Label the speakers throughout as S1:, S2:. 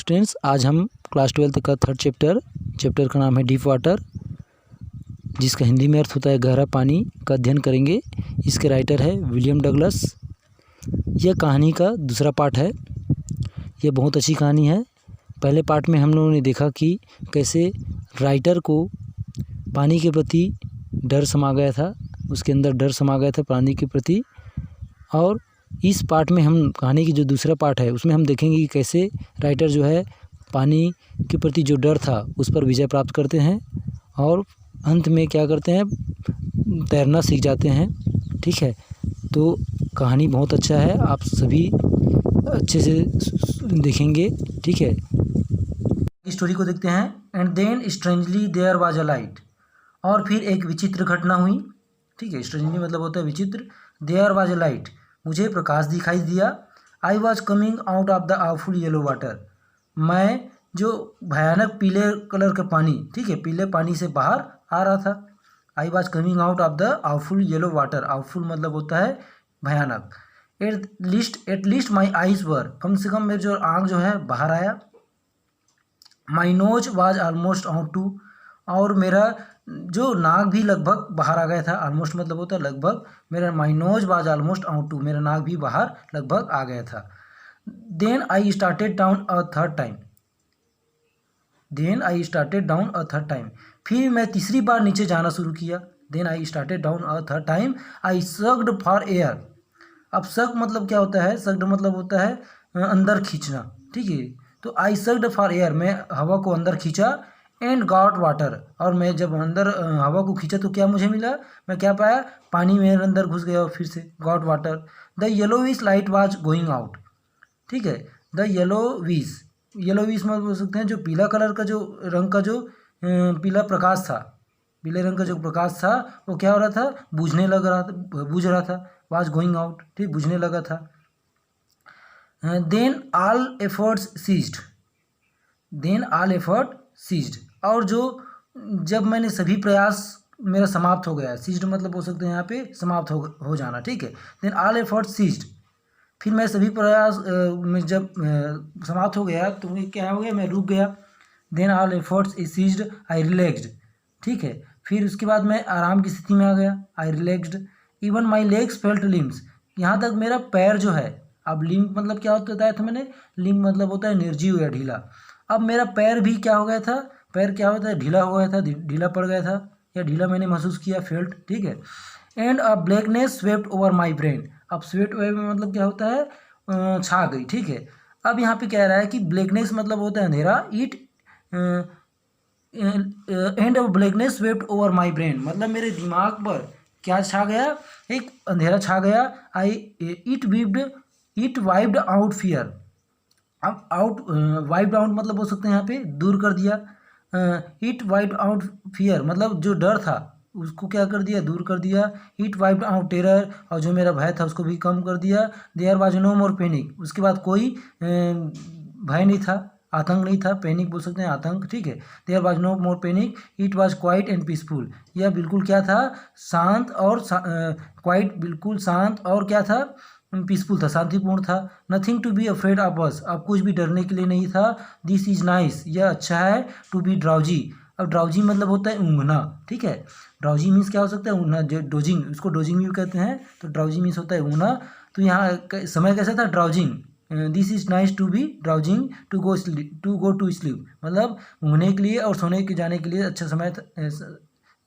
S1: Students, आज हम class 12 का थर्ड चैप्टर का नाम है डीप वाटर, जिसका हिंदी में अर्थ होता है गहरा पानी, का अध्ययन करेंगे। इसके राइटर है विलियम डगलस। यह कहानी का दूसरा पार्ट है। यह बहुत अच्छी कहानी है। पहले पार्ट में हम लोगों ने देखा कि कैसे राइटर को पानी के प्रति डर समा गया था, उसके अंदर डर समा गया था पानी के प्रति। और इस पार्ट में हम कहानी की जो दूसरा पार्ट है उसमें हम देखेंगे कि कैसे राइटर जो है पानी के प्रति जो डर था उस पर विजय प्राप्त करते हैं और अंत में क्या करते हैं, तैरना सीख जाते हैं। ठीक है, तो कहानी बहुत अच्छा है, आप सभी अच्छे से देखेंगे। ठीक है, स्टोरी को देखते हैं। And then strangely there was a light, और फिर एक विचित्र घटना हुई। ठीक है, स्ट्रेंजली मतलब होता है विचित्र। देयर वाज अ लाइट, मुझे प्रकाश दिखाई दिया। आई was coming out of the awful yellow water, मैं जो भयानक पीले कलर का पानी, ठीक है, पीले पानी से बाहर आ रहा था। I was coming out of the awful yellow water, awful मतलब होता है भयानक। At least my eyes were, कम से कम मेरे जो आँख जो है बाहर आया। My nose was almost out too, और मेरा जो नाक भी लगभग बाहर आ गया था। ऑलमोस्ट मतलब होता है लगभग। मेरा my nose was almost out too, मेरा नाक भी बाहर लगभग आ गया था। Then I started down a third time, फिर मैं तीसरी बार नीचे जाना शुरू किया। Then I started down a third time, I sucked for air. अब सक मतलब क्या होता है, सक्ड मतलब होता है अंदर खींचना। ठीक है, तो आई सक्ड फॉर एयर, मैं हवा को अंदर खींचा। एंड गॉट वाटर, और मैं जब अंदर हवा को खींचा तो क्या मुझे मिला, मैं क्या पाया, पानी मेरे अंदर घुस गया। और फिर से got water. The yellowish light was going out. ठीक है, द येलोविश मतलब बोल सकते हैं जो पीला कलर का जो रंग का जो पीला प्रकाश था, पीले रंग का जो प्रकाश था वो क्या हो रहा था, बुझ रहा था। वाज गोइंग आउट, ठीक, बुझने लगा था। देन ऑल एफर्ट्स सीज्ड, और जब मैंने सभी प्रयास मेरा समाप्त हो गया। सीज्ड मतलब बोल सकते हैं यहाँ पे समाप्त हो जाना। ठीक है, देन ऑल एफर्ट्स सीज्ड, फिर मैं सभी प्रयास में जब समाप्त हो गया तो क्या हो गया, मैं रुक गया। Then all efforts is ceased, I relaxed. ठीक है, फिर उसके बाद मैं आराम की स्थिति में आ गया। I relaxed. Even my legs felt limp, यहाँ तक मेरा पैर जो है, अब लिम्ब मतलब क्या होता बताया था मैंने, लिम्ब मतलब होता है निर्जीव या ढीला। अब मेरा पैर भी क्या हो गया था, पैर क्या होता है, ढीला हो गया था, ढीला पड़ गया था, या ढीला मैंने महसूस किया, फेल्ट। ठीक है, and a blackness swept over my brain. अब स्वेप्ट ओवर में मतलब क्या होता है, छा गई। ठीक है, अब यहाँ पे कह रहा है कि ब्लैकनेस मतलब होता है अंधेरा। It end of blackness swept over my brain, मतलब मेरे दिमाग पर क्या छा गया, एक अंधेरा छा गया। It wiped out fear. अब वाइप्ड आउट मतलब बोल सकते हैं यहाँ पे दूर कर दिया। इट वाइप्ड आउट फियर मतलब जो डर था उसको क्या कर दिया, दूर कर दिया। इट वाइप्ड आउट टेरर, और जो मेरा भय था उसको भी कम कर दिया। There was no more panic, उसके बाद कोई भय नहीं था, आतंक नहीं था। पैनिक बोल सकते हैं आतंक। ठीक है, there was no more panic, it was quiet and peaceful, यह बिल्कुल क्या था, शांत और क्वाइट बिल्कुल शांत, और क्या था, पीसफुल था, शांतिपूर्ण था। Nothing to be afraid of us, अब कुछ भी डरने के लिए नहीं था। दिस इज नाइस, यह अच्छा है। टू बी ड्राउजी, अब ड्राउजी मतलब होता है ऊँघना। ठीक है, ड्राउजी मीन्स क्या हो सकता है, ऊँघना, जो डोजिंग, उसको डोजिंग भी कहते हैं। तो ड्राउजी मीन्स होता है ऊँघना। तो यहाँ समय कैसा था, drowsing. This is nice to be drowsing, to go to sleep, मतलब ऊँघने के लिए और सोने के जाने के लिए अच्छा समय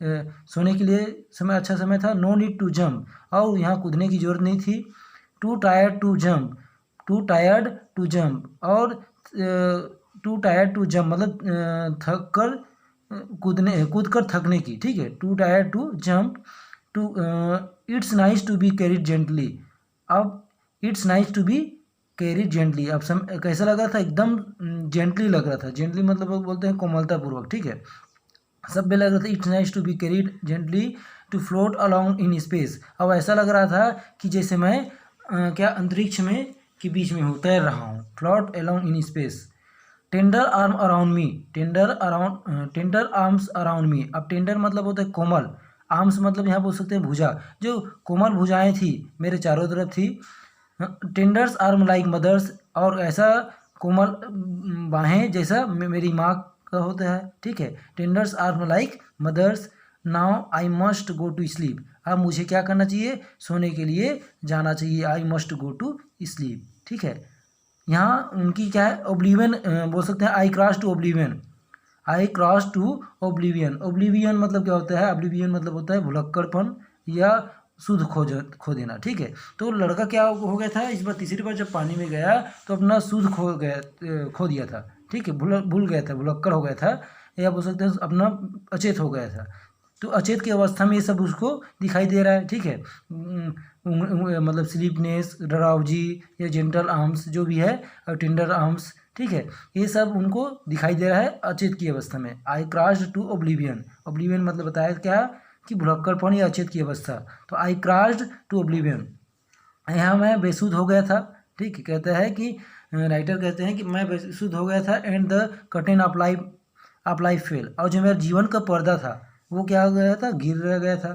S1: सोने के लिए समय अच्छा समय था। नो नीड टू जम्प, और यहाँ कूदने की जरूरत नहीं थी। टू टायर्ड टू जम्प, और टू टायर्ड टू जम्प मतलब थक कर कूद कर थकने की। ठीक है, too tired to jump. To it's nice to be carried gently, अब it's nice to be carried gently, अब कैसा लग रहा था, एकदम जेंटली लग रहा था। जेंटली मतलब बोलते हैं कोमलतापूर्वक। ठीक है, सब में लग रहा था it's nice to be carried gently to float along in space, अब ऐसा लग रहा था कि जैसे मैं क्या अंतरिक्ष में के बीच में हूँ, तैर रहा हूँ। Float along in space. Tender arm around me, tender arms around me, अब टेंडर मतलब होता है कोमल, आर्म्स मतलब यहाँ बोल सकते हैं भुजा, जो कोमल भुजाएं थी मेरे चारों तरफ थी। टेंडर्स आर्म लाइक मदर्स, और ऐसा कोमल बाहें जैसा मेरी माँ का होता है, ठीक है। Tenders arm like mothers, now I must go to sleep. अब मुझे क्या करना चाहिए, सोने के लिए जाना चाहिए, I must go to sleep, ठीक है। यहाँ उनकी क्या है, ओब्लिवियन बोल सकते हैं, I cross to oblivion, I cross to oblivion. Oblivion मतलब क्या होता है, ओब्लिवियन मतलब होता है भुलक्कड़पन या शुद्ध खो देना, ठीक है। तो लड़का क्या हो गया था, इस बार तीसरी बार जब पानी में गया तो अपना शुद्ध खो दिया था, ठीक है। भूल गया था, भुलक्कड़ हो गया था, या बोल सकते हैं अपना अचेत हो गया था। तो अचेत की अवस्था में ये सब उसको दिखाई दे रहा है, ठीक है। मतलब स्लीपनेस, ड्राउजी या जेंटल आर्म्स जो भी है, और टेंडर आर्म्स, ठीक है, ये सब उनको दिखाई दे रहा है अचेत की अवस्था में। I crossed to oblivion, oblivion मतलब बताया क्या कि भुलक्कड़पन या अचेत की अवस्था। तो आई क्रॉस्ड टू ओब्लिवियन, यहाँ मैं बेसुध हो गया था, ठीक है। कहता है कि राइटर कहते हैं कि मैं बेसुध हो गया था, and the curtain of life fail, और जो मेरा जीवन का पर्दा था वो क्या हो गया था, गिर गया था,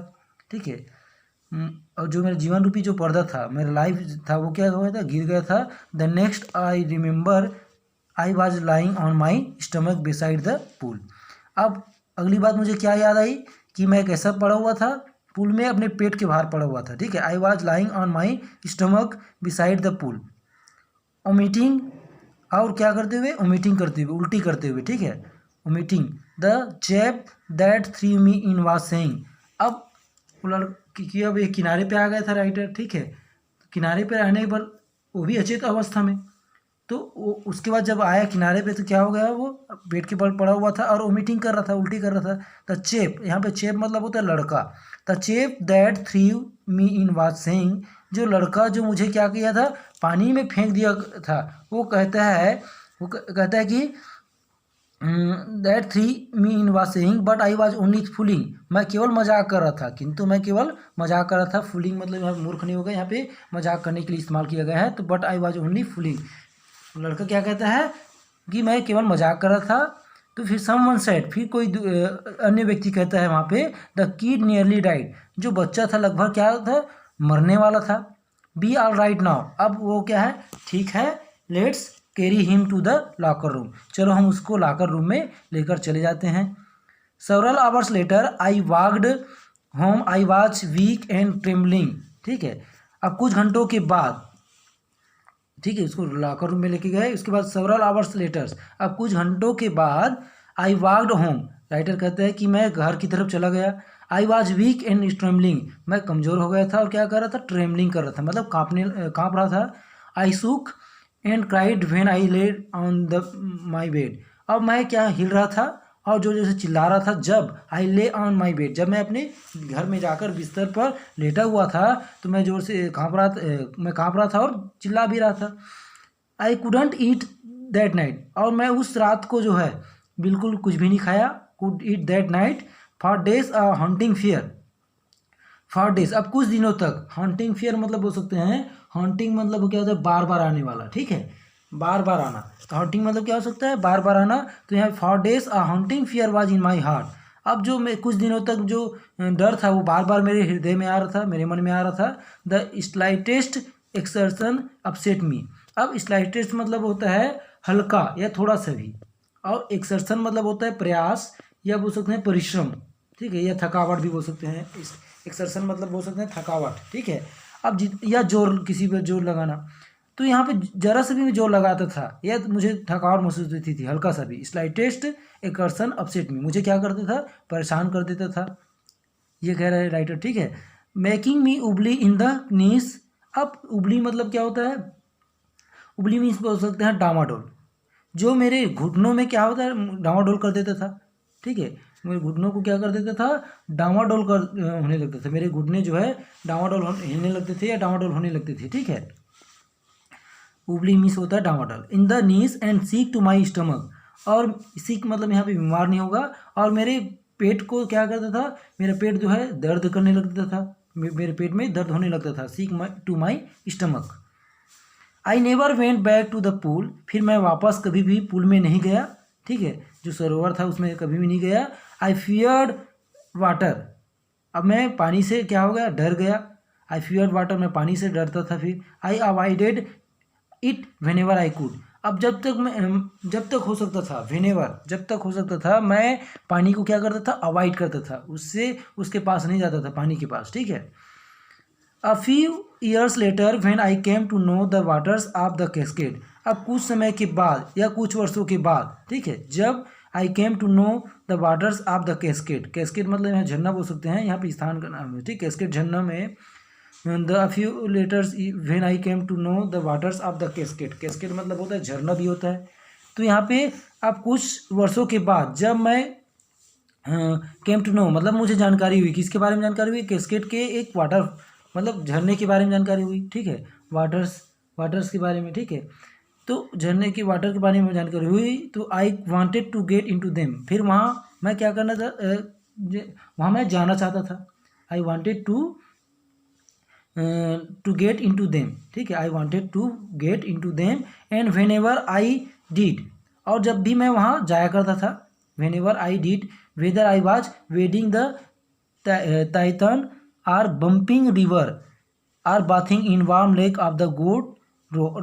S1: ठीक है। और जो मेरा जीवन रूपी जो पर्दा था, मेरा लाइफ था, वो क्या हो गया था, गिर गया था। The next I remember I was lying on my stomach beside the pool. अब अगली बात मुझे क्या याद आई कि मैं कैसा पड़ा हुआ था, पूल में अपने पेट के बाहर पड़ा हुआ था, ठीक है। I was lying on my stomach beside the pool, omitting, और क्या करते हुए, ओमिटिंग करते हुए, उल्टी करते हुए, ठीक है, omitting the chap that three me in was saying. अब लड़की अब एक किनारे पे आ गया था राइटर, ठीक है। किनारे पे रहने पर वो भी अचेत अवस्था में, तो वो उसके बाद जब आया किनारे पे तो क्या हो गया, वो पेट के बल पड़ा हुआ था और वोमिटिंग कर रहा था, उल्टी कर रहा था। द चेप, यहाँ पे चेप मतलब होता है लड़का। The cheap that three me in was saying, जो लड़का जो मुझे क्या किया था, पानी में फेंक दिया था, वो कहता है कि that three me in was saying but I was only fooling, मैं केवल मजाक कर रहा था, किंतु मैं केवल मजाक कर रहा था। फूलिंग मतलब यहाँ मूर्ख नहीं होगा, यहाँ पे मजाक करने के लिए इस्तेमाल किया गया है। तो but I was only fooling, लड़का क्या कहता है कि मैं केवल मजाक कर रहा था। तो फिर समवन सेड, फिर कोई अन्य व्यक्ति कहता है वहाँ पे, द किड नियरली डाइड, जो बच्चा था लगभग क्या था, मरने वाला था। बी ऑल राइट नाउ, अब वो क्या है, ठीक है, let's carry him to the locker room, चलो हम उसको लॉकर रूम में लेकर चले जाते हैं। Several hours later I walked home, I was weak and trembling, ठीक है। अब कुछ घंटों के बाद, ठीक है, उसको लॉकर रूम में लेके गए। उसके बाद सेवरल आवर्स लेटर्स, अब कुछ घंटों के बाद, आई वॉकड होम, राइटर कहता है कि मैं घर की तरफ चला गया। I was weak and trembling, मैं कमज़ोर हो गया था और क्या कर रहा था, ट्रेम्बलिंग कर रहा था, मतलब काँप रहा था। I shook and cried when I laid on the my bed, अब मैं क्या हिल रहा था और जो जैसे चिल्ला रहा था, जब आई ले ऑन माई बेड, जब मैं अपने घर में जाकर बिस्तर पर लेटा हुआ था तो मैं जोर से काँप रहा था और चिल्ला भी रहा था। I couldn't eat that night, और मैं उस रात को जो है बिल्कुल कुछ भी नहीं खाया। Could eat that night for days a haunting fear, for days, अब कुछ दिनों तक। हॉन्टिंग फियर मतलब बोल सकते हैं, हॉन्टिंग मतलब क्या होता है, बार बार आने वाला, ठीक है, बार बार आना। तो हॉन्टिंग मतलब क्या हो सकता है, बार बार आना। तो यहाँ for days a haunting fear was in my heart, अब जो मैं कुछ दिनों तक जो डर था वो बार बार मेरे हृदय में आ रहा था, मेरे मन में आ रहा था। द स्लाइटेस्ट एक्सर्शन अपसेट मी, अब स्लाइटेस्ट मतलब होता है हल्का या थोड़ा सा भी, और एक्सर्शन मतलब होता है प्रयास या बोल सकते हैं परिश्रम, ठीक है, या थकावट भी बोल सकते हैं। एक्सर्शन मतलब बोल सकते हैं थकावट, ठीक है। अब या जोर, किसी पर जोर लगाना, तो यहाँ पे जरा सा भी मैं जोर लगाता था या मुझे थकावट महसूस होती थी, हल्का सा भी। स्लाइटेस्ट एक्सर्शन अपसेट मी, मुझे क्या करता था, परेशान कर देता था, ये कह रहा है राइटर, ठीक है। मेकिंग मी उबली इन द नीस, अब उबली मतलब क्या होता है, उबली मीन्स बोल सकते हैं डामाडोल, जो मेरे घुटनों में क्या होता है, डामाडोल कर देता था, ठीक है, मेरे घुटनों को क्या कर देता था, डामाडोल होने लगता था, मेरे घुटने जो है डामाडोल हिलने लगते थे या डामाडोल होने लगते थे, ठीक है। उबली मीन्स होता है डामाडोल। In the knees and sick to my stomach, और सीक मतलब यहाँ पे बीमार नहीं होगा, और मेरे पेट को क्या करता था, मेरा पेट जो है दर्द करने लगता था, मेरे पेट में दर्द होने लगता था। Sick to my stomach. I never went back to the pool, फिर मैं वापस कभी भी पूल में नहीं गया, ठीक है, जो सरोवर था उसमें कभी भी नहीं गया। आई फियर्ड वाटर, अब मैं पानी से क्या हो गया, डर गया। आई फियर्ड वाटर, मैं पानी से डरता था। फिर I avoided it whenever I could, अब जब तक हो सकता था, व्हेनेवर, जब तक हो सकता था मैं पानी को क्या करता था, अवॉइड करता था, उससे उसके पास नहीं जाता था, पानी के पास, ठीक है। A few years later when I came to know the waters of the cascade, अब कुछ समय के बाद या कुछ वर्षों के बाद, ठीक है, जब I came to know the waters of the cascade, cascade मतलब यहाँ झरना बोल सकते हैं, यहाँ पे स्थान का नाम है, ठीक, कैस्केड झरना में the few letters when I came to know the waters of the cascade, cascade मतलब होता है झरना भी होता है। तो यहाँ पे अब कुछ वर्षों के बाद जब मैं केम टू नो मतलब मुझे जानकारी हुई, किसके बारे में जानकारी हुई, कैस्केड के एक वाटर मतलब झरने के बारे में जानकारी हुई, ठीक है, वाटर्स के बारे में, ठीक है। तो झरने की वाटर के बारे में जानकारी हुई तो I wanted to get into them, फिर वहाँ मैं क्या करना था, वहाँ मैं जाना चाहता था। I wanted to get into them, ठीक है, I wanted to get into them and whenever I did, और जब भी मैं वहाँ जाया करता था, whenever I did, whether I was wading the Tieton or Bumping River or bathing in warm lake of the Goat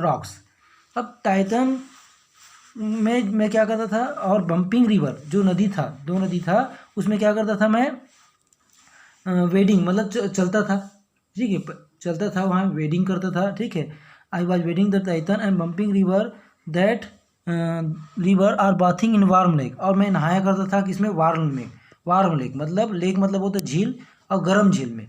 S1: Rocks. अब Tieton में मैं क्या करता था, और बम्पिंग रिवर जो नदी था, दो नदी था, उसमें क्या करता था मैं, वेडिंग मतलब चलता था, ठीक है, चलता था वहाँ, वेडिंग करता था, ठीक है। I was wading the Tieton and Bumping River that river or bathing in warm lake, और मैं नहाया करता था किसमें, वार्म लेक मतलब होता है झील, और गर्म झील में,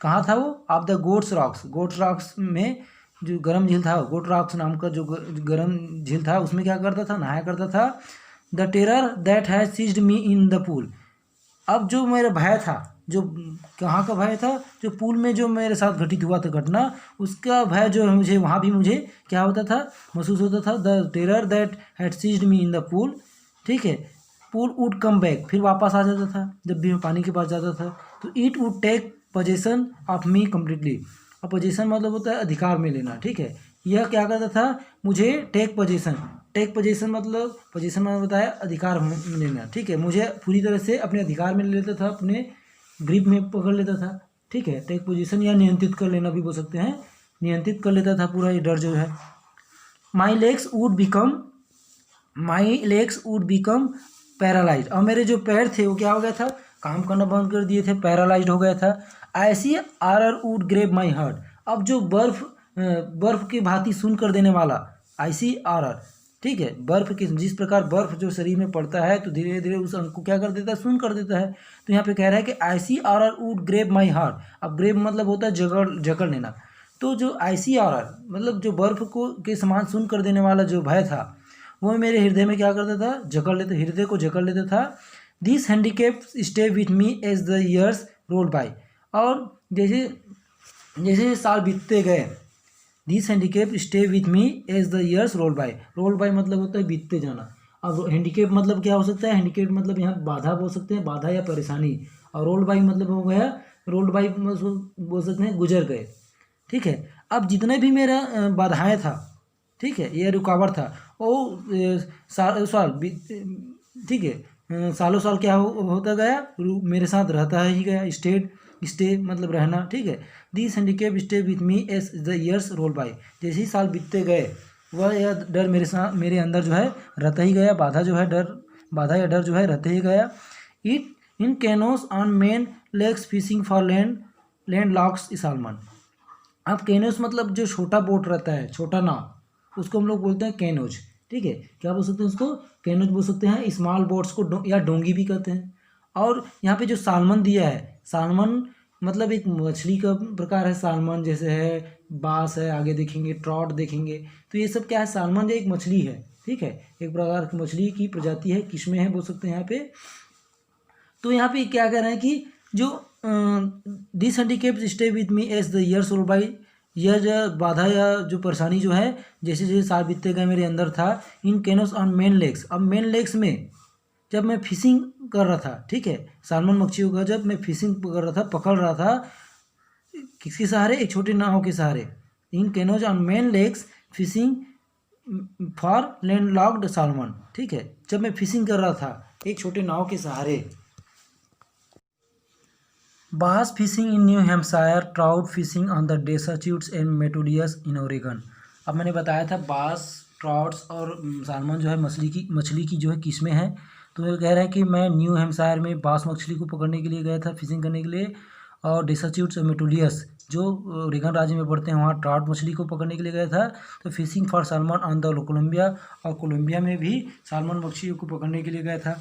S1: कहाँ था वो, ऑफ द गोट्स रॉक्स में जो गर्म झील था, गोट रॉक्स नाम का जो गर्म झील था, उसमें क्या करता था, नहाया करता था। The terror that has seized me in the pool, अब जो मेरा भय था, जो कहाँ का भय था, जो पूल में जो मेरे साथ घटित हुआ था घटना, उसका भय जो है मुझे वहाँ भी मुझे क्या होता था, महसूस होता था। The terror that had seized me in the pool, ठीक है, पूल वुड कम बैक, फिर वापस आ जाता था जब भी मैं पानी के पास जाता था। तो it would take possession of me completely, और पोजेसन मतलब होता है अधिकार में लेना, ठीक है। यह क्या करता था, मुझे टेक पोजीशन मतलब पोजीशन में बताया अधिकार में लेना, ठीक है, मुझे पूरी तरह से अपने अधिकार में ले लेता था, अपने ग्रिप में पकड़ लेता था, ठीक है। टेक पोजीशन या नियंत्रित कर लेना भी बोल सकते हैं, नियंत्रित कर लेता था पूरा ये डर जो है। My legs would become paralyse, और मेरे जो पैर थे वो क्या हो गया था, काम करना बंद कर दिए थे, पैरालाइज हो गया था। Icy or would grab my heart, अब जो बर्फ की भांति सुन कर देने वाला आईसी आर, ठीक है, बर्फ की जिस प्रकार बर्फ जो शरीर में पड़ता है तो धीरे धीरे उस अंग को क्या कर देता है, सुन कर देता है। तो यहाँ पे कह रहा है कि icy or would grab my heart, अब ग्रेब मतलब होता है जकड़ लेना। तो जो आईसी आर मतलब जो बर्फ को के समान सुन कर देने वाला जो भय था, वो मेरे हृदय में क्या करता था, हृदय को जकड़ लेता था। This handicap stay with me as the years roll by, और जैसे जैसे साल बीतते गए, this handicap stay with me as the years roll by मतलब होता है बीतते जाना। अब हैंडीकेप मतलब क्या हो सकता है, हैंडीकेप मतलब यहाँ बाधा बोल सकते हैं, बाधा या परेशानी, और रोल बाई मतलब हो गया, रोल बाई बोल सकते हैं गुजर गए, ठीक है। अब जितने भी मेरा बाधाएं था, ठीक है, ये रुकावट था, वो साल ठीक है, सालों साल क्या होता गया, मेरे साथ रहता ही गया, स्टे मतलब रहना, ठीक है। This handicap stay with me as the years roll by, जैसे ही साल बीतते गए वह यह डर मेरे अंदर जो है रहता ही गया, बाधा या डर जो है रहते ही गया। It in canoes on Maine lakes fishing for landlocked salmon, अब कैनोस मतलब जो छोटा बोट रहता है, छोटा नाव, उसको हम लोग बोलते हैं कैनोज, ठीक है, क्या बोल सकते हैं उसको, कैनोज बोल सकते हैं। स्मॉल बोट्स को या डोंगी भी कहते हैं। और यहाँ पे जो सालमन दिया है, सालमन मतलब एक मछली का प्रकार है, सालमन जैसे है, बास है, आगे देखेंगे ट्रॉट देखेंगे, तो ये सब क्या है, सालमन जो एक मछली है, ठीक है, एक प्रकार की मछली की प्रजाति है, किस्में हैं बोल सकते हैं यहाँ पे। तो यहाँ पे क्या कह रहे हैं कि जो this handicap stay with me as the years roll by, यह जो बाधा या जो परेशानी जो है जैसे जैसे साल बीतते गए मेरे अंदर था। इन कैनोस ऑन मेन लेग्स, अब मेन लेग्स में जब मैं फिशिंग कर रहा था, ठीक है, सालमन मच्छियों का जब मैं फिशिंग कर रहा था, पकड़ रहा था, किसके सहारे, एक छोटे नाव के सहारे। In canoes on Maine lakes fishing for landlocked salmon, ठीक है, जब मैं फिशिंग कर रहा था एक छोटे नाव के सहारे। Bass fishing in New Hampshire, trout fishing on the Deschutes and Metolius in Oregon. अब मैंने बताया था बास ट्राउट्स और सालमन जो है मछली की जो है किस्में हैं। तो ये कह रहे हैं कि मैं न्यू हैम्पशायर में बास मछली को पकड़ने के लिए गया था फिशिंग करने के लिए, और डेसाच्यूट्स मेटोलियस जो ओरेगन राज्य में पड़ते हैं वहाँ ट्राउट मछली को पकड़ने के लिए गया था। तो fishing for salmon on the Columbia, और कोलंबिया में भी सालमन मछली को पकड़ने के लिए गया था।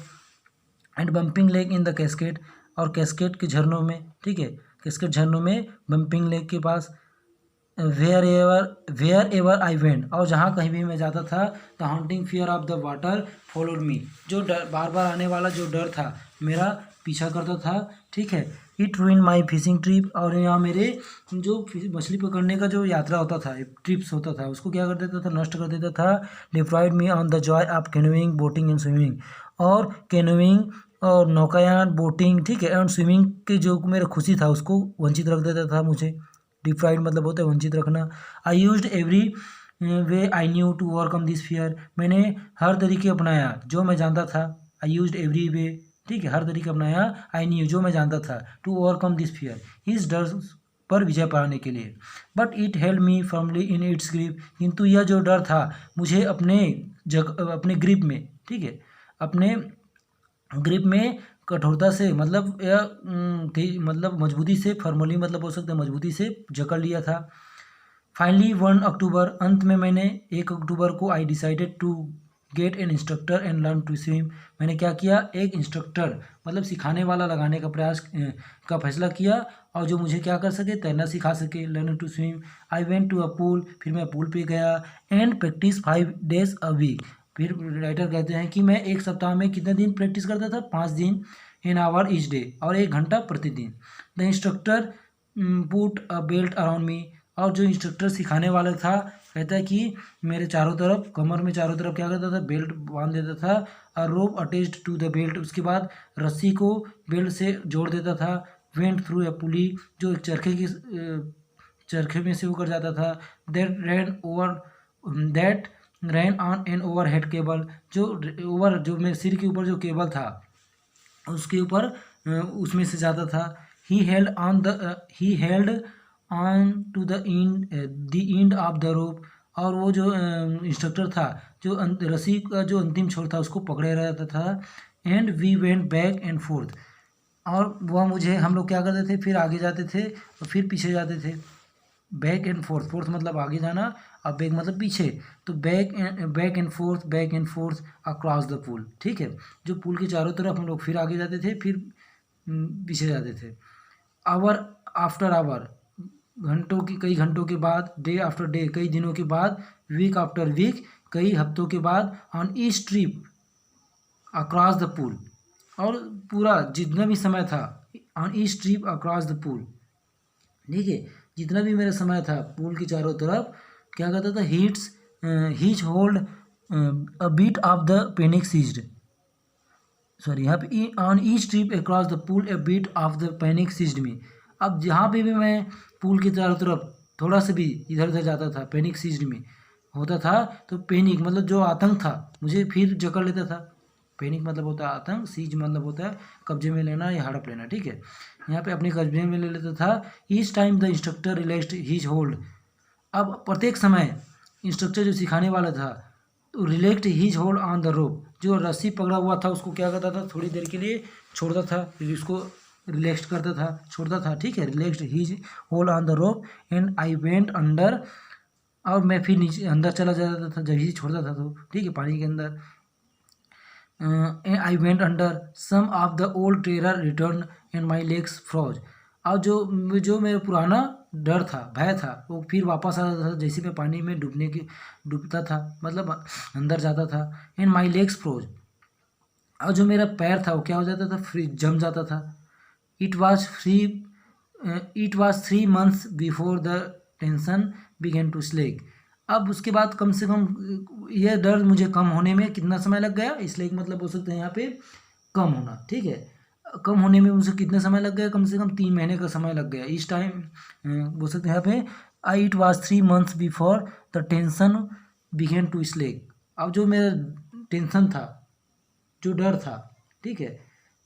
S1: And bumping lake in the cascade, और कैस्केड के झरनों में, ठीक है, कैस्केड झरनों में बम्पिंग लेक के पास। वेयर एवर आई वेंट, और जहाँ कहीं भी मैं जाता था, the haunting fear of the water followed me, जो डर बार बार आने वाला जो डर था मेरा पीछा करता था, ठीक है। इट रूइन माई फिशिंग ट्रिप, और यहाँ मेरे जो मछली पकड़ने का जो यात्रा होता था, ट्रिप्स होता था, उसको क्या कर देता था, नष्ट कर देता था। Deprived me on the Joy of canoeing, boating and swimming, और कैनोइंग और नौकायान, बोटिंग, ठीक है, एंड स्विमिंग के जो मेरा खुशी था उसको वंचित रख देता था मुझे। डिप्राइव्ड मतलब होता है वंचित रखना। I used every way I knew to overcome this fear, मैंने हर तरीके अपनाया जो मैं जानता था। आई यूज्ड एवरी वे, ठीक है, हर तरीके अपनाया, आई न्यू जो मैं जानता था, टू ओवरकम दिस फियर, इस डर पर विजय पाने के लिए। But it held me firmly in its grip, किंतु यह जो डर था मुझे अपने ग्रिप में, ठीक है, अपने ग्रिप में कठोरता से, मतलब यह मतलब मजबूती से, फॉर्मली मतलब हो सकता है मजबूती से जकड़ लिया था। फाइनली 1 अक्टूबर, अंत में मैंने 1 अक्टूबर को I decided to get an instructor and learn to swim, मैंने क्या किया, एक इंस्ट्रक्टर मतलब सिखाने वाला लगाने का फैसला किया, और जो मुझे क्या कर सके, तैरना सिखा सके, learn to swim. I went to a pool, फिर मैं पूल पे गया, and practice 5 days a week, फिर राइटर कहते हैं कि मैं एक सप्ताह में कितने दिन प्रैक्टिस करता था, 5 दिन, एन आवर ईच डे, और 1 घंटा प्रतिदिन। The instructor put a belt around me, और जो इंस्ट्रक्टर सिखाने वाला था कहता है कि मेरे चारों तरफ, कमर में चारों तरफ क्या करता था, बेल्ट बांध देता था। अ रोप अटैच्ड टू द बेल्ट, उसके बाद रस्सी को बेल्ट से जोड़ देता था। वेंट थ्रू ए पुली, जो एक चरखे में से होकर जाता था। That ran on an overhead cable, जो मेरे सिर के ऊपर जो केबल था उसके ऊपर उसमें से जाता था। He held on to the end of the rope, और वो जो इंस्ट्रक्टर था जो रस्सी का जो अंतिम छोर था उसको पकड़े रहता था। And we went back and forth, और वह हम लोग क्या करते थे, फिर आगे जाते थे और फिर पीछे जाते थे। बैक एंड फोर्थ, फोर्थ मतलब आगे जाना और बैक मतलब पीछे, तो back and fourth across the pool, ठीक है, जो पूल के चारों तरफ हम लोग फिर आगे जाते थे, फिर पीछे जाते थे। आवर आफ्टर आवर, कई घंटों के बाद, डे आफ्टर डे, कई दिनों के बाद, वीक आफ्टर वीक, कई हफ्तों के बाद, on each trip across the pool, और पूरा जितना भी समय था, on each trip across the pool, ठीक है, जितना भी मेरा समय था पूल के चारों तरफ क्या करता था, each hold a bit of the panic seized, sorry यहाँ पे on each trip across the pool a bit of the panic seized me. अब जहाँ पे भी मैं पूल के चारों तरफ थोड़ा सा भी इधर उधर जाता था, पैनिक सीज्ड में होता था, तो पैनिक मतलब जो आतंक था मुझे फिर जकड़ लेता था। पैनिक मतलब होता है आतंक, सीज मतलब होता है कब्जे में लेना या हड़प लेना, ठीक है, यहाँ पे अपने कब्जे में ले लेता था। Each time the instructor relaxed his hold, अब प्रत्येक समय इंस्ट्रक्टर जो सिखाने वाला था तो relaxed his hold on the rope, जो रस्सी पकड़ा हुआ था उसको क्या करता था, थोड़ी देर के लिए छोड़ता था, फिर उसको रिलैक्स करता था, छोड़ता था, ठीक है, relaxed his hold on the rope and I went under, और मैं फिर नीचे अंदर चला जाता था जब ही छोड़ता था तो, ठीक है, पानी के अंदर। I went under, some of the old terror return and my legs froze, और जो मेरा पुराना डर था, भय था, वो फिर वापस आ जाता था जैसे मैं पानी में डूबता था, मतलब अंदर जाता था। एंड माई लेग्स फ्रोज, और जो मेरा पैर था वो क्या हो जाता था, फ्रीज जम जाता था। It was 3 months before the tension began to slack, अब उसके बाद कम से कम यह दर्द मुझे कम होने में कितना समय लग गया, इसलिए मतलब हो सकता है यहाँ पे कम होना, ठीक है, कम होने में मुझे कितना समय लग गया, कम से कम 3 महीने का समय लग गया। इस टाइम बोल सकते हैं यहाँ पे it was 3 months before the tension began to slack, अब जो मेरा टेंशन था, जो डर था, ठीक है,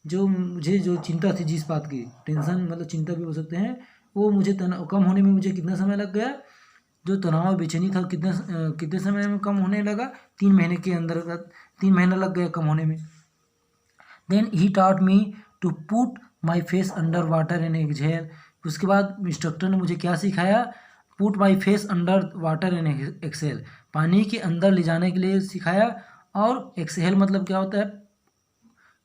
S1: जो मुझे जो चिंता थी, जिस बात की टेंशन मतलब चिंता भी हो सकते हैं, वो मुझे कम होने में मुझे कितना समय लग गया, जो तनाव और बेचैनी था कितने समय में कम होने लगा, 3 महीने के अंदर, 3 महीना लग गया कम होने में। Then he taught me to put my face under water and exhale. उसके बाद इंस्ट्रक्टर ने मुझे क्या सिखाया, put my face under water and exhale, पानी के अंदर ले जाने के लिए सिखाया, और एक्सहेल मतलब क्या होता है,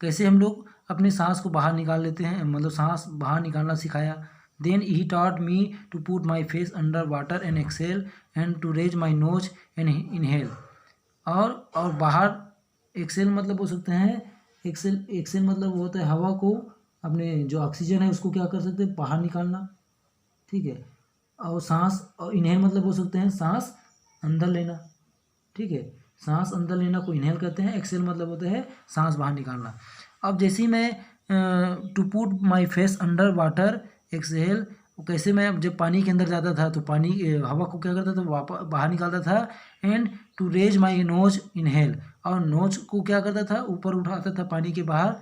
S1: कैसे हम लोग अपने सांस को बाहर निकाल लेते हैं, मतलब सांस बाहर निकालना सिखाया। Then he taught me to put my face under water and exhale and to raise my nose and inhale. और बाहर एक्सहेल मतलब बोल सकते हैं, एक्सहेल मतलब वो होता है हवा को, अपने जो ऑक्सीजन है उसको क्या कर सकते हैं, बाहर निकालना, ठीक है। और सांस, और इनहेल मतलब बोल सकते हैं सांस अंदर लेना, ठीक है। सांस अंदर लेना को इनहेल कहते हैं, एक्सहेल मतलब होता है सांस बाहर निकालना। अब जैसे ही मैं to put my face under water exhale, कैसे मैं जब पानी के अंदर जाता था तो पानी हवा को क्या करता था, वापस बाहर निकालता था। And to raise my nose inhale, और नोज को क्या करता था, ऊपर उठाता था पानी के बाहर,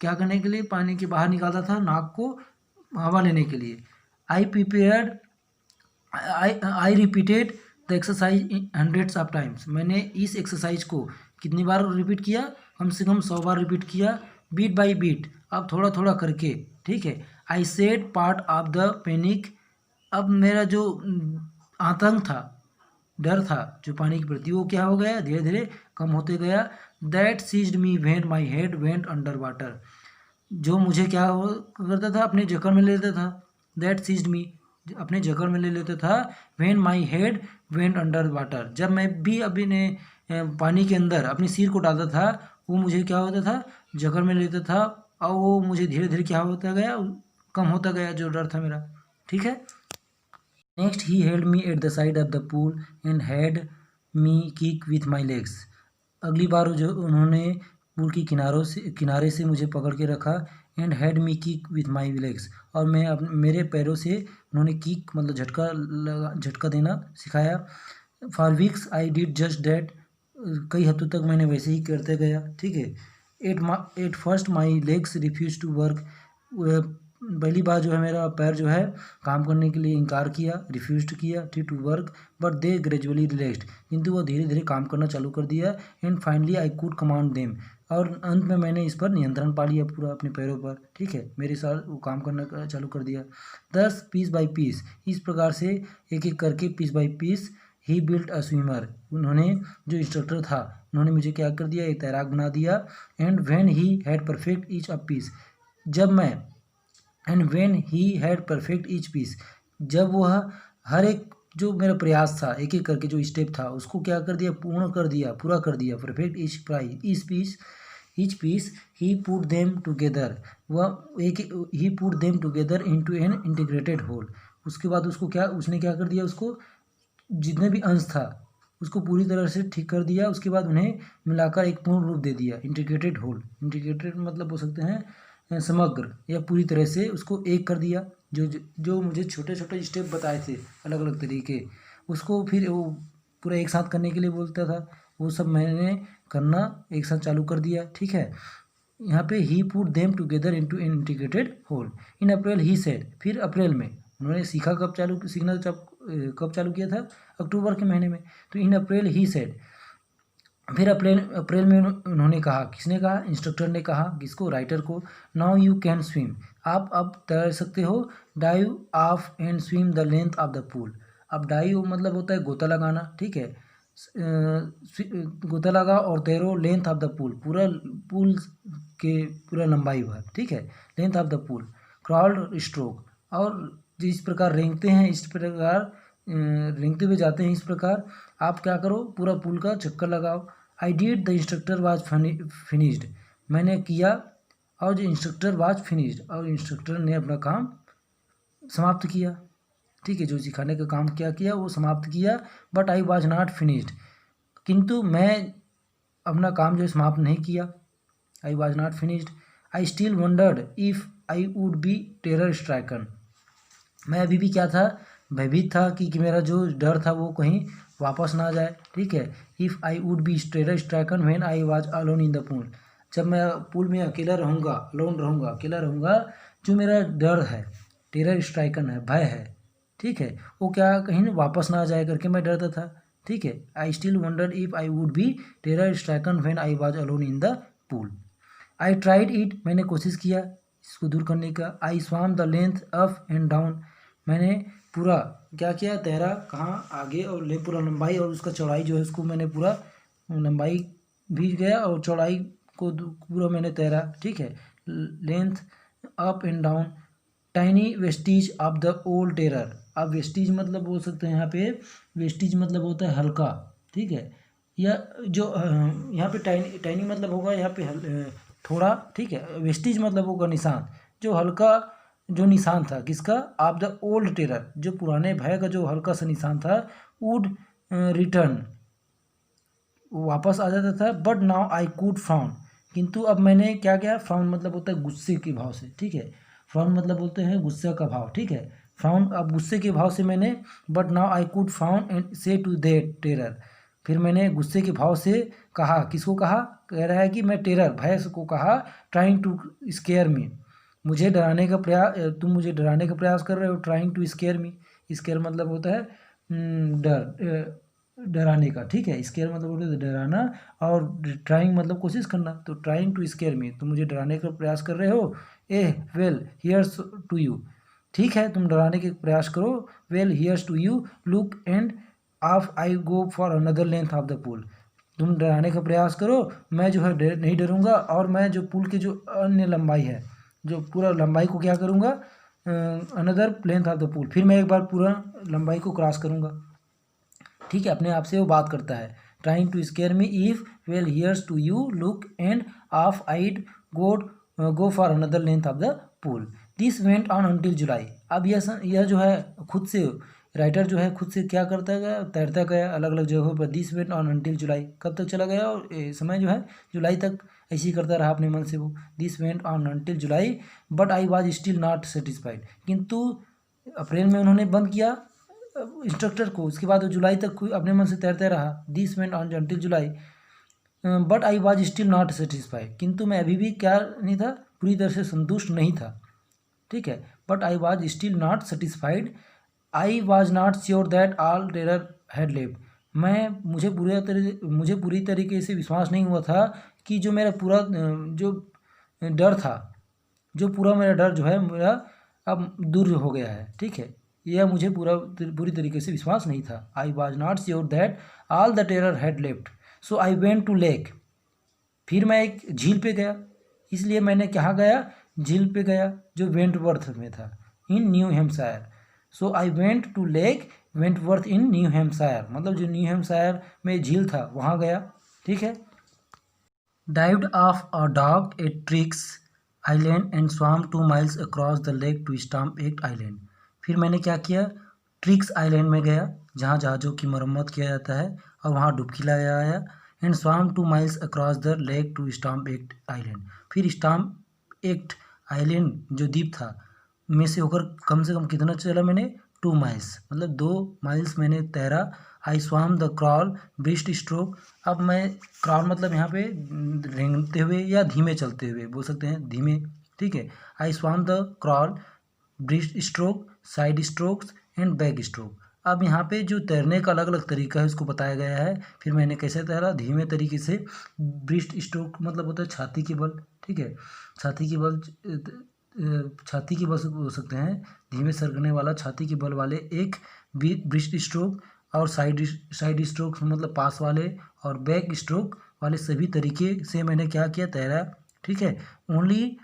S1: क्या करने के लिए, पानी के बाहर निकालता था, नाक को हवा लेने के लिए। I repeated the exercise hundreds of times. मैंने इस एक्सरसाइज को कितनी बार रिपीट किया, कम से कम 100 बार रिपीट किया, बीट बाय बीट, अब थोड़ा थोड़ा करके, ठीक है। I said part of the panic, अब मेरा जो आतंक था, डर था जो पानी के प्रति, वो क्या हो गया, धीरे धीरे कम होते गया। That seized me when my head went under water, जो मुझे क्या करता था, अपने जकड़ में ले लेता था। दैट सीज्ड मी, अपने जकड़ में ले लेता था। When my head went under water, जब मैं भी अपने पानी के अंदर अपने सिर को डालता था, वो मुझे क्या होता था, जकड़ में लेता था, और वो मुझे धीरे धीरे क्या होता गया, कम होता गया जो डर था मेरा, ठीक है। Next he held me at the side of the pool and had me kick with my legs. अगली बार जो उन्होंने पूल की किनारे से मुझे पकड़ के रखा, and had me kick with my legs, और मेरे पैरों से उन्होंने किक मतलब झटका देना सिखाया। For weeks I did just that, कई हफ्तों तक मैंने वैसे ही करते गया, ठीक है। At first my legs refuse to work, पहली बार जो है मेरा पैर जो है काम करने के लिए इनकार किया, रिफ्यूज किया, ठीक, to work, but they gradually relaxed, किंतु वो धीरे धीरे काम करना चालू कर दिया। And finally I could command them, और अंत में मैंने इस पर नियंत्रण पा लिया पूरा अपने पैरों पर, ठीक है, मेरे साथ वो काम करना चालू कर दिया। 10 पीस बाई पीस, इस प्रकार से एक एक करके piece by piece he built a swimmer, उन्होंने जो इंस्ट्रक्टर था उन्होंने मुझे क्या कर दिया, एक तैराक बना दिया। And when he had perfect each a piece, जब मैं and when he had perfect each piece, जब वह हर एक जो मेरा प्रयास था, एक एक करके जो स्टेप था उसको क्या कर दिया, पूरा कर दिया, perfect each piece he put them together, वह एक ही put them together into an integrated whole. उसके बाद उसने क्या कर दिया, उसको जितने भी अंश था उसको पूरी तरह से ठीक कर दिया, उसके बाद उन्हें मिलाकर एक पूर्ण रूप दे दिया, इंटीग्रेटेड होल। इंटीग्रेटेड मतलब बोल सकते हैं समग्र, या पूरी तरह से उसको एक कर दिया। जो मुझे छोटे छोटे स्टेप बताए थे अलग अलग तरीके, उसको फिर वो पूरा एक साथ करने के लिए बोलता था, वो सब मैंने करना एक साथ चालू कर दिया, ठीक है। यहाँ पे ही put them together into an integrated whole. In April he said, फिर अप्रैल में उन्होंने सीखना कब चालू किया था, अक्टूबर के महीने में, तो इन अप्रैल ही सेड, फिर अप्रैल में उन्होंने कहा, किसने कहा, इंस्ट्रक्टर ने कहा, किसको, राइटर को। नाउ यू कैन स्विम, आप अब तैर सकते हो। Dive of and swim the length of the pool, अब डाइव मतलब होता है गोता लगाना, ठीक है, गोता लगा और तैरो लेंथ ऑफ द पूल, पूरा पूल के पूरा लंबाई भर, ठीक है, length of the pool. Crawled stroke, और जिस प्रकार रेंगते हैं इस प्रकार रेंगते हुए जाते हैं, इस प्रकार आप क्या करो, पूरा पूल का चक्कर लगाओ। I did the instructor was finished, मैंने किया और जो इंस्ट्रक्टर वाज फिनिश्ड, और इंस्ट्रक्टर ने अपना काम समाप्त किया, ठीक है, जो सिखाने का काम क्या किया वो समाप्त किया। But I was not finished, किंतु मैं अपना काम जो समाप्त नहीं किया, I was not finished. I still wondered if I would be terror stricken, मैं अभी भी क्या था, भयभीत था कि मेरा जो डर था वो कहीं वापस ना जाए, ठीक है। If I would be terror stricken when I was alone in the pool, जब मैं पूल में अकेला रहूँगा, अलोन रहूँगा, अकेला रहूँगा, जो मेरा डर है, टेरर स्ट्राइकन है, भय है, ठीक है, वो क्या कहीं वापस ना आ जाए करके मैं डरता था। ठीक है, I still wonder if I would be terror stricken when I was alone in the pool. I tried it, मैंने कोशिश किया इसको दूर करने का। I swam the length up and down, मैंने पूरा क्या किया, तैरा कहाँ, आगे और पूरा लंबाई और उसका चौड़ाई जो है उसको मैंने पूरा लंबाई भी गया और चौड़ाई को पूरा मैंने तैरा। ठीक है, length up and down. Tiny Vestige of the old terror. अब वेस्टीज मतलब बोल सकते हैं यहाँ पे, वेस्टीज मतलब होता है हल्का। ठीक है, या जो यहाँ पे टाइनी टाइनी मतलब होगा यहाँ पे थोड़ा। ठीक है, वेस्टीज मतलब होगा निशान, जो हल्का जो निशान था किसका, ऑफ द ओल्ड टेरर, जो पुराने भय का जो हल्का सा निशान था, वुड रिटर्न, वापस आ जाता था। But now I could frown, किंतु अब मैंने क्या किया, फ्राउन मतलब होता है गुस्से के भाव से। ठीक है, फ्राउन मतलब बोलते हैं गुस्से का भाव। ठीक है, फ्राउन अब गुस्से के भाव से मैंने, but now I could frown and से टू दे टेरर, फिर मैंने गुस्से के भाव से कहा, किसको कहा, कह रहा है कि मैं टेरर भय को कहा, ट्राइंग टू स्केयर मी, मुझे डराने का प्रयास, तुम मुझे डराने का प्रयास कर रहे हो। Trying to scare me, scare मतलब होता है डराने का। ठीक है, स्केयर मतलब होता है डराना, और ट्राइंग मतलब कोशिश करना, तो ट्राइंग टू स्केयर मी, तुम मुझे डराने का प्रयास कर रहे हो। वेल हियर्स टू यू, ठीक है तुम डराने के प्रयास करो। Well here's to you, look and off I go for another length of the pool, तुम डराने का प्रयास करो, मैं जो है नहीं डरूंगा, और मैं जो पुल की जो अन्य लंबाई है, जो पूरा लंबाई को क्या करूंगा, अनदर लेंथ ऑफ द पुल, फिर मैं एक बार पूरा लंबाई को क्रॉस करूंगा। ठीक है, अपने आप से वो बात करता है। Trying to scare me if well here's to you, look and off I'd go for another length of the pool. This went on until July. अब यह जो है खुद से राइटर जो है खुद से क्या करता गया, तैरता गया अलग अलग जगहों पर। दिस वेंट ऑन अंटिल जुलाई, कब तक चला गया, और समय जो है जुलाई तक ऐसे ही करता रहा अपने मन से वो। This went on until July but I was still not satisfied, किंतु अप्रैल में उन्होंने बंद किया इंस्ट्रक्टर को, उसके बाद वो जुलाई तक अपने मन से तैरते रहा। This went on until July but I was still not satisfied, किंतु मैं अभी भी क्या नहीं था, पूरी तरह से संतुष्ट नहीं था। ठीक है, but I was still not satisfied, I was not sure that all terror had left, मुझे पूरी तरीके से विश्वास नहीं हुआ था कि जो मेरा पूरा जो डर था, जो पूरा मेरा डर जो है मेरा अब दूर हो गया है। ठीक है, यह मुझे पूरी तरीके से विश्वास नहीं था। I was not sure that all the terror had left, so I went to lake, फिर मैं एक झील पे गया, इसलिए मैंने कहाँ गया, झील पे गया जो वेंटवर्थ में था, in New Hampshire. So I went to lake Wentworth in New Hampshire, मतलब जो न्यू हेम्पशायर में झील था वहाँ गया। ठीक है, dived off a dock at Triggs Island and swam 2 miles across the lake to Stamp Act Island. फिर मैंने क्या किया, ट्रिक्स आइलैंड में गया जहाँ जहाज़ों की मरम्मत किया जाता है, और वहाँ डुबकी लगाया। And swam 2 miles across the lake to Stamp Act Island, फिर स्टाम्प एक्ट आइलैंड जो द्वीप था में से होकर कम से कम कितना चला मैंने, 2 miles, मतलब 2 miles मैंने तैरा। आई swam the crawl breast stroke, अब मैं क्रॉल मतलब यहाँ पे रेंगते हुए या धीमे चलते हुए बोल सकते हैं, धीमे। ठीक है, I swam the crawl breaststroke side strokes and backstroke. अब यहाँ पे जो तैरने का अलग अलग तरीका है उसको बताया गया है। फिर मैंने कैसे तैरा, धीमे तरीके से, ब्रिस्ट स्ट्रोक मतलब होता है छाती के बल। ठीक है, छाती के बल से बोल सकते हैं, धीमे सरकने वाला छाती के बल वाले एक ब्रिस्ट स्ट्रोक, और साइड स्ट्रोक मतलब पास वाले, और बैक स्ट्रोक वाले सभी तरीके से मैंने क्या किया, तैरा। ठीक है, only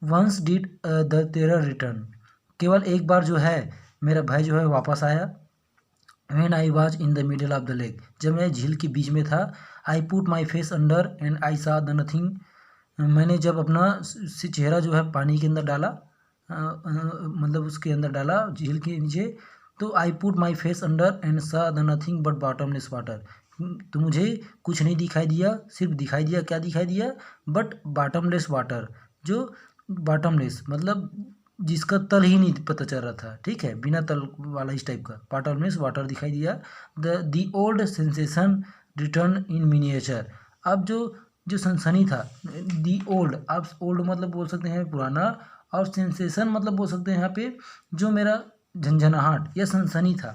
S1: once did the terror return, केवल एक बार जो है मेरा भय जो है वापस आया। When I was in the middle of the lake, जब मैं झील के बीच में था। आई put my face under and I सा द नथिंग, मैंने जब अपना चेहरा जो है पानी के अंदर डाला, मतलब उसके अंदर डाला झील के नीचे, तो I put my face under and saw the nothing but bottomless water, तो मुझे कुछ नहीं दिखाई दिया, सिर्फ दिखाई दिया, क्या दिखाई दिया, बट बॉटमलेस वाटर, जो बॉटमलेस मतलब जिसका तल ही नहीं पता चल रहा था। ठीक है, बिना तल वाला इस टाइप का बॉटमलेस वाटर दिखाई दिया। The old sensation return in miniature, अब जो सनसनी था, दी ओल्ड, अब ओल्ड मतलब बोल सकते हैं पुराना, और सेंसेशन मतलब बोल सकते हैं यहाँ पे जो मेरा झंझनाहट या सनसनी था,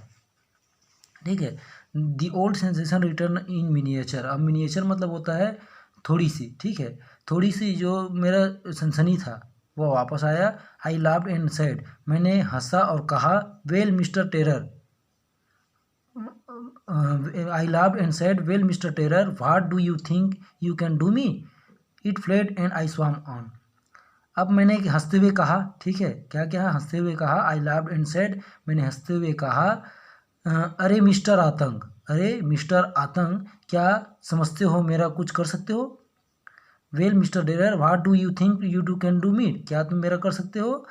S1: ठीक है। The old sensation return in miniature, अब मिनिएचर मतलब होता है थोड़ी सी, ठीक है, थोड़ी सी जो मेरा सनसनी था वो वापस आया। आई लाफ्ड एंड सेड, मैंने हंसा और कहा, well mister terror, I laughed and said, well mister terror, what do you think you can do me, it fled and I swam on. अब मैंने हंसते हुए कहा, ठीक है, क्या क्या हंसते हुए कहा, आई लाफ्ड एंड सेड, मैंने हंसते हुए कहा, अरे मिस्टर आतंक, अरे मिस्टर आतंक, क्या समझते हो मेरा कुछ कर सकते हो। Well mister terror, what do you think you do can do me, क्या तुम मेरा कर सकते हो,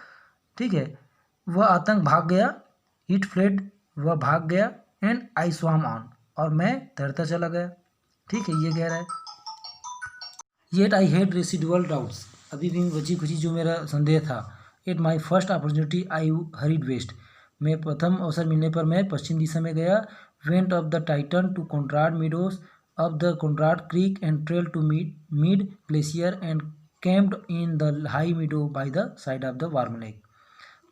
S1: ठीक है। वह आतंक भाग गया, इट फ्लेड, वह भाग गया, एंड आई स्वाम ऑन, और मैं तैरता चला गया, ठीक है, ये कह रहा है। Yet I had residual doubts, अभी भी बची खुची जो मेरा संदेह था। At my first opportunity I hurried west, मैं प्रथम अवसर मिलने पर मैं पश्चिम दिशा में गया। Went off the Tieton to Conrad Meadows of the Conrad Creek and trail to Meade Glacier and camped in the high meadow by the side of the warm lake.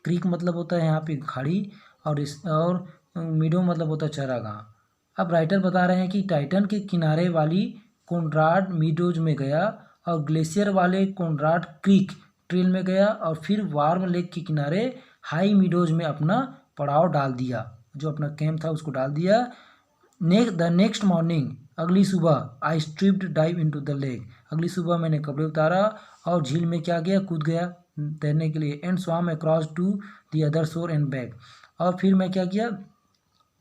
S1: Creek मतलब होता है यहाँ पे खाड़ी, और मीडो मतलब होता है चरागाह। अब राइटर बता रहे हैं कि टाइटन के किनारे वाली कॉन्ट्राड मीडोज में गया और ग्लेशियर वाले कॉन्ट्राड क्रीक ट्रेल में गया और फिर वार्म लेक के किनारे हाई मीडोज में अपना पड़ाव डाल दिया, जो अपना कैंप था उसको डाल दिया। द नेक्स्ट मॉर्निंग, अगली सुबह, I stripped dive into the lake, अगली सुबह मैंने कपड़े उतारा और झील में क्या गया, कूद गया तैरने के लिए। And swam across to the other shore and back, और फिर मैं क्या किया,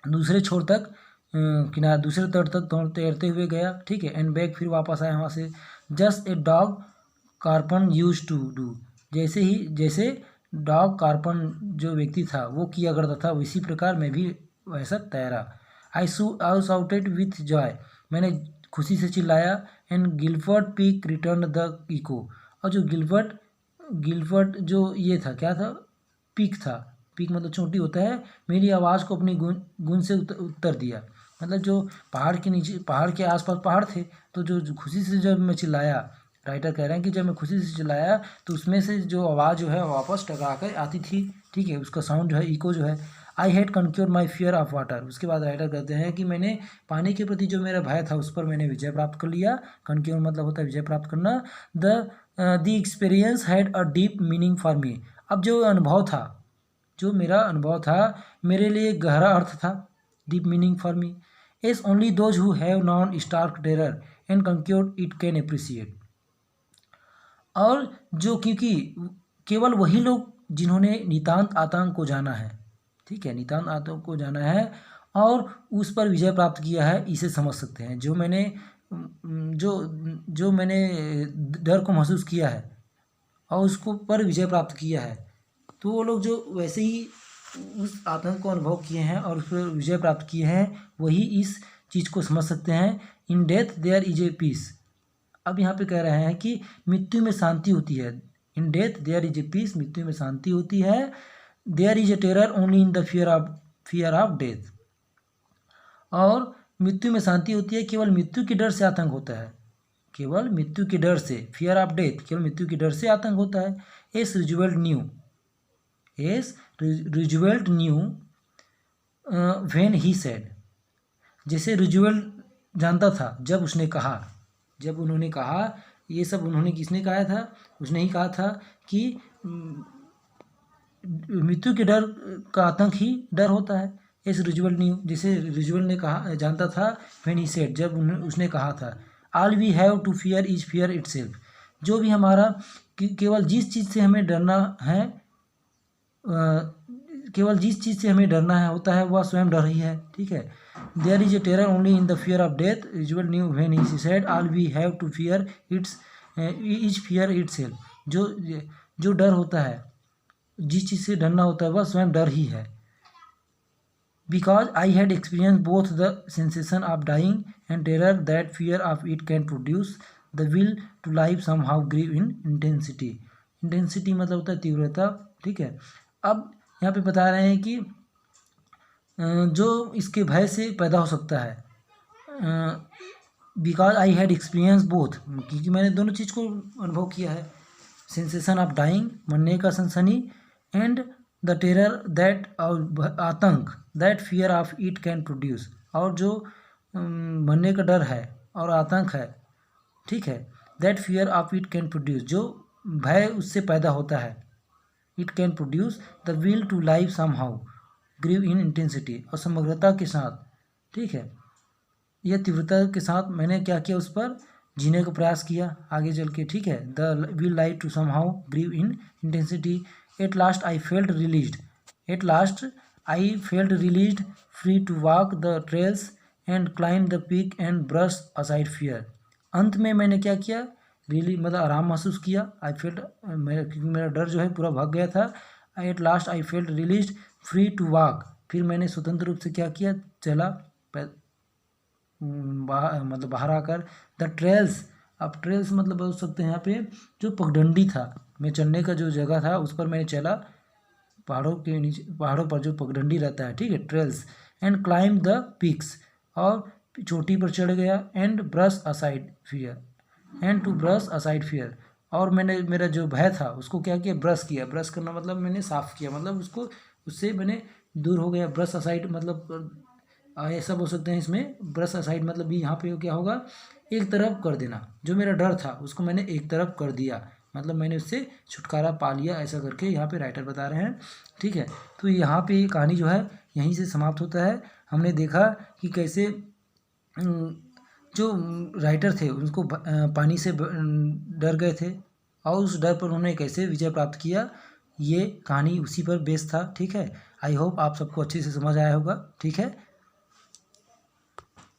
S1: दूसरे छोर तक किनारे दूसरे तट तक तैरते हुए गया, ठीक है। एंड बैक, फिर वापस आया वहाँ से। Just a Doug Corpron use to do, जैसे डॉग कार्पन जो व्यक्ति था वो किया करता था, उसी प्रकार मैं भी वैसा तैरा। आई शाउटेड विथ जॉय, मैंने खुशी से चिल्लाया। And Gilbert Peak return the echo, और जो गिलफर्ट जो ये था, क्या था, पीक था, पीक मतलब चोटी होता है, मेरी आवाज़ को अपनी गूंज से उत्तर दिया। मतलब जो पहाड़ के नीचे, पहाड़ के आसपास पहाड़ थे, तो जो खुशी से जब मैं चिल्लाया, राइटर कह रहे हैं कि जब मैं खुशी से चिल्लाया तो उसमें से जो आवाज़ जो है वापस टकरा कर आती थी, ठीक है, उसका साउंड जो है, इको जो है। I had कन्क्योर्ड my fear of water, उसके बाद राइटर कहते हैं कि मैंने पानी के प्रति जो मेरा भय था उस पर मैंने विजय प्राप्त कर लिया। कन्क्योर मतलब होता है विजय प्राप्त करना। The experience had a deep meaning for मी, अब जो अनुभव था, जो मेरा अनुभव था मेरे लिए गहरा अर्थ था, deep meaning for me, as only those who have known stark terror and conquered it can appreciate, और जो, क्योंकि केवल वही लोग जिन्होंने नितांत आतंक को जाना है, ठीक है, नितांत आतंक को जाना है और उस पर विजय प्राप्त किया है, इसे समझ सकते हैं। जो मैंने डर को महसूस किया है और उसको पर विजय प्राप्त किया है, तो वो लोग जो वैसे ही उस आतंक को अनुभव किए हैं और उस पर विजय प्राप्त किए हैं, वही इस चीज़ को समझ सकते हैं। In death there is a peace, अब यहाँ पे कह रहे हैं कि मृत्यु में शांति होती है। In death there is a peace, मृत्यु में शांति होती है। There is a terror only in the fear of death, और मृत्यु में शांति होती है, केवल मृत्यु के डर से आतंक होता है, केवल मृत्यु के डर से, फियर ऑफ डेथ, केवल मृत्यु के डर से आतंक होता है। S Roosevelt knew when he said, जैसे रूजवेल्ट जानता था जब उन्होंने कहा, ये सब उन्होंने किसने कहा था, उसने ही कहा था कि मृत्यु के डर का आतंक ही डर होता है। एस रूजवेल्ट न्यू, जैसे रूजवेल्ट ने कहा, जानता था, व्हेन ही सेड, जब उसने कहा था। All we have to fear is fear itself, जो भी हमारा, केवल जिस चीज़ से हमें डरना है, केवल जिस चीज़ से हमें डरना है होता है वह स्वयं डर ही है, ठीक है। There is a terror only in the fear of death, Roosevelt knew when he said all we have to fear is fear itself, जो डर होता है, जिस चीज़ से डरना होता है वह स्वयं डर ही है। Because I had experience both the sensation of dying and terror that fear of it can produce, the will to life somehow grieve in intensity, intensity मतलब होता है तीव्रता, ठीक है। अब यहाँ पे बता रहे हैं कि जो इसके भय से पैदा हो सकता है, because I had experience both, क्योंकि मैंने दोनों चीज़ को अनुभव किया है, सेंसेशन ऑफ डाइंग, मरने का सनसनी, एंड द टेरर दैट, और आतंक, that fear of it can produce, और जो मरने का डर है और आतंक है, ठीक है, that fear of it can produce, जो भय उससे पैदा होता है, it can produce the will to live somehow grieve in intensity, और समग्रता के साथ, ठीक है, यह तीव्रता के साथ मैंने क्या किया, उस पर जीने का प्रयास किया आगे चल के, ठीक है, the will live to somehow grieve in intensity, at last I felt released, at last I felt released, free to walk the trails and climb the peak and brush aside fear, अंत में मैंने क्या किया, रिली मतलब आराम महसूस किया, I felt, क्योंकि मेरा डर जो है पूरा भाग गया था, at last I felt released, free to walk, फिर मैंने स्वतंत्र रूप से क्या किया, चला, मतलब बाहर आकर, द ट्रेल्स, अब ट्रेल्स मतलब बोल सकते हैं यहाँ पे जो पगडंडी था, मैं चलने का जो जगह था उस पर मैंने चला, पहाड़ों के नीचे, पहाड़ों पर जो पगडंडी रहता है, ठीक है, trails, and climb the peaks, और चोटी पर चढ़ गया, and brush aside fear, and to brush aside fear, और मैंने मेरा जो भय था उसको क्या किया, ब्रश किया, ब्रश करना मतलब मैंने साफ़ किया, मतलब उसको, उससे मैंने दूर हो गया, ब्रश असाइड मतलब ऐसा बोल सकते हैं इसमें, ब्रश असाइड मतलब भी यहाँ पे क्या होगा, एक तरफ कर देना, जो मेरा डर था उसको मैंने एक तरफ कर दिया, मतलब मैंने उससे छुटकारा पा लिया, ऐसा करके यहाँ पे राइटर बता रहे हैं, ठीक है। तो यहाँ पे ये कहानी जो है यहीं से समाप्त होता है। हमने देखा कि कैसे जो राइटर थे उनको पानी से डर गए थे, और उस डर पर उन्होंने कैसे विजय प्राप्त किया, ये कहानी उसी पर बेस्ड था, ठीक है। आई होप आप सबको अच्छे से समझ आया होगा, ठीक है।